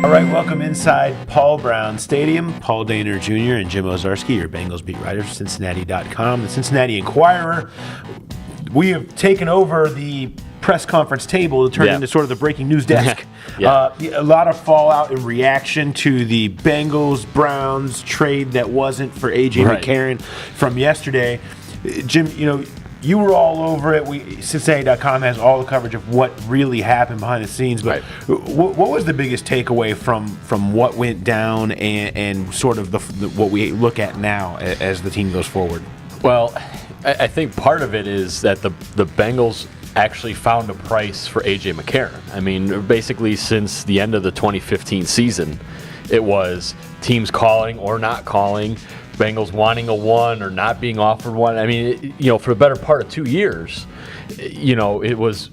All right, welcome inside Paul Brown Stadium. Paul Dehner Jr. and Jim Owczarski, your Bengals beat writers, Cincinnati.com, the Cincinnati Enquirer. We have taken over the press conference table to turn into sort of the breaking news desk. A lot of fallout in reaction to the Bengals-Browns trade that wasn't for AJ McCarron from yesterday. Jim, you were all over it. Cincinnati.com has all the coverage of what really happened behind the scenes. But what was the biggest takeaway from what went down and sort of what we look at now as the team goes forward? Well, I think part of it is that the Bengals actually found a price for AJ McCarron. I mean, basically since the end of the 2015 season, it was teams calling or not calling, Bengals wanting a one or not being offered one. I mean, for the better part of 2 years, it was,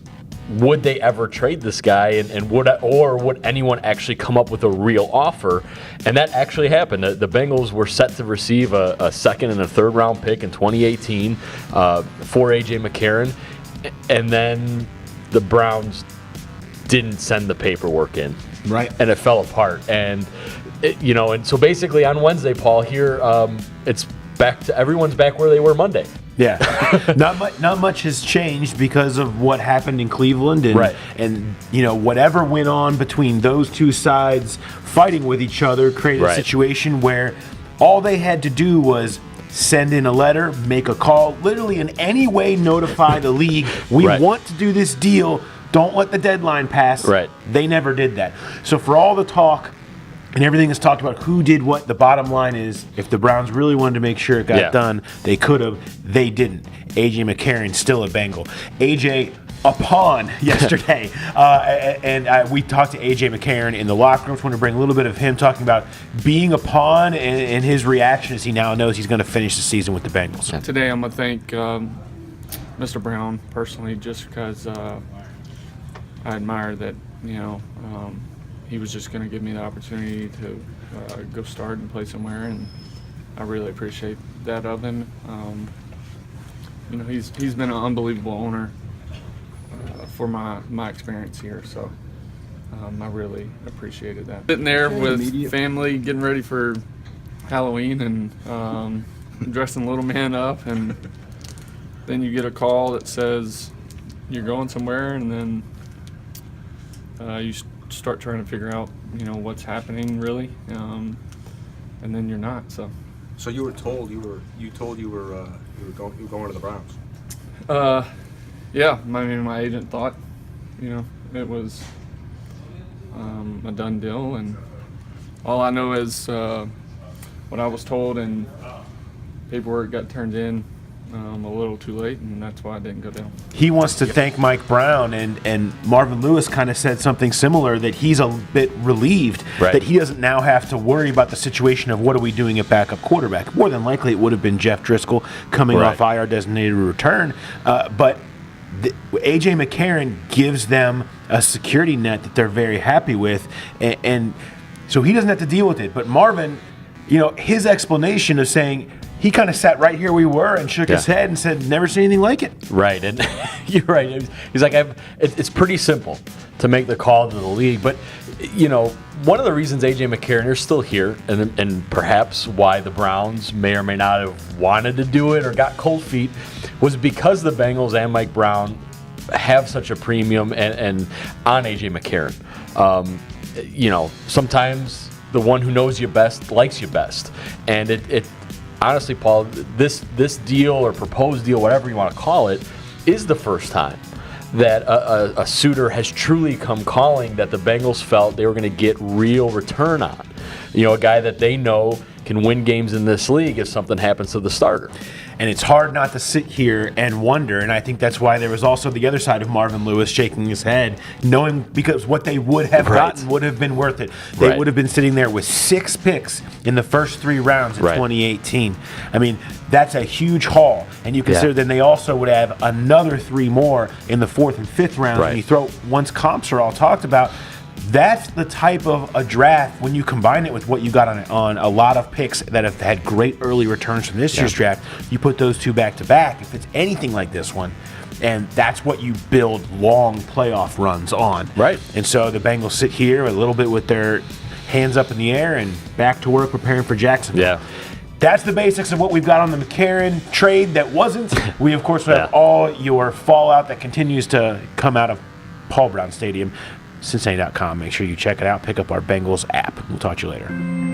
would they ever trade this guy, and would anyone actually come up with a real offer? And that actually happened. The Bengals were set to receive a second and a third round pick in 2018 for AJ McCarron, and then the Browns didn't send the paperwork in. Right. And it fell apart. And and so basically on Wednesday, Paul, here it's back to everyone's back where they were Monday. Yeah, not much has changed because of what happened in Cleveland, and whatever went on between those two sides fighting with each other created a situation where all they had to do was send in a letter, make a call, literally in any way notify the league, we want to do this deal, don't let the deadline pass. Right. They never did that. So for all the talk and everything is talked about who did what, the bottom line is if the Browns really wanted to make sure it got done, they could have. They didn't. AJ McCarron still a Bengal. AJ a pawn yesterday. We talked to AJ McCarron in the locker room. I want to bring a little bit of him talking about being a pawn and his reaction as he now knows he's going to finish the season with the Bengals. Today I'm going to thank Mr. Brown personally, just because I admire that, he was just going to give me the opportunity to go start and play somewhere, and I really appreciate that of him. He's been an unbelievable owner for my experience here, so I really appreciated that. Sitting there with family, getting ready for Halloween, and dressing little man up, and then you get a call that says you're going somewhere, and then you start trying to figure out, what's happening really, and then you're not. So you were told you were going to the Browns. Yeah. I mean, my agent thought, it was a done deal, and all I know is what I was told, and paperwork got turned in a little too late, and that's why I didn't go down. He wants to thank Mike Brown, and Marvin Lewis kind of said something similar, that he's a bit relieved that he doesn't now have to worry about the situation of what are we doing at backup quarterback. More than likely it would have been Jeff Driscoll coming off IR designated return, but AJ McCarron gives them a security net that they're very happy with, and so he doesn't have to deal with it. But Marvin, his explanation of saying, he kind of sat right here we were and shook his head and said, never seen anything like it. Right, and you're right. He's like, it's pretty simple to make the call to the league. But, one of the reasons AJ McCarron is still here, and perhaps why the Browns may or may not have wanted to do it or got cold feet, was because the Bengals and Mike Brown have such a premium and on AJ McCarron. Sometimes the one who knows you best likes you best. And it honestly, Paul, this deal or proposed deal, whatever you want to call it, is the first time that a suitor has truly come calling that the Bengals felt they were going to get real return on. A guy that they know can win games in this league if something happens to the starter. And it's hard not to sit here and wonder, and I think that's why there was also the other side of Marvin Lewis shaking his head, knowing because what they would have gotten would have been worth it. They would have been sitting there with 6 picks in the first 3 rounds in 2018. I mean, that's a huge haul. And you consider then they also would have another 3 more in the 4th and 5th rounds. And you throw, once comps are all talked about, That's the type of a draft when you combine it with what you got on a lot of picks that have had great early returns from this year's draft. You put those two back to back. If it's anything like this one, and that's what you build long playoff runs on. Right. And so the Bengals sit here a little bit with their hands up in the air and back to work preparing for Jacksonville. Yeah. That's the basics of what we've got on the McCarron trade that wasn't. We, of course, have all your fallout that continues to come out of Paul Brown Stadium. Cincinnati.com. Make sure you check it out. Pick up our Bengals app. We'll talk to you later.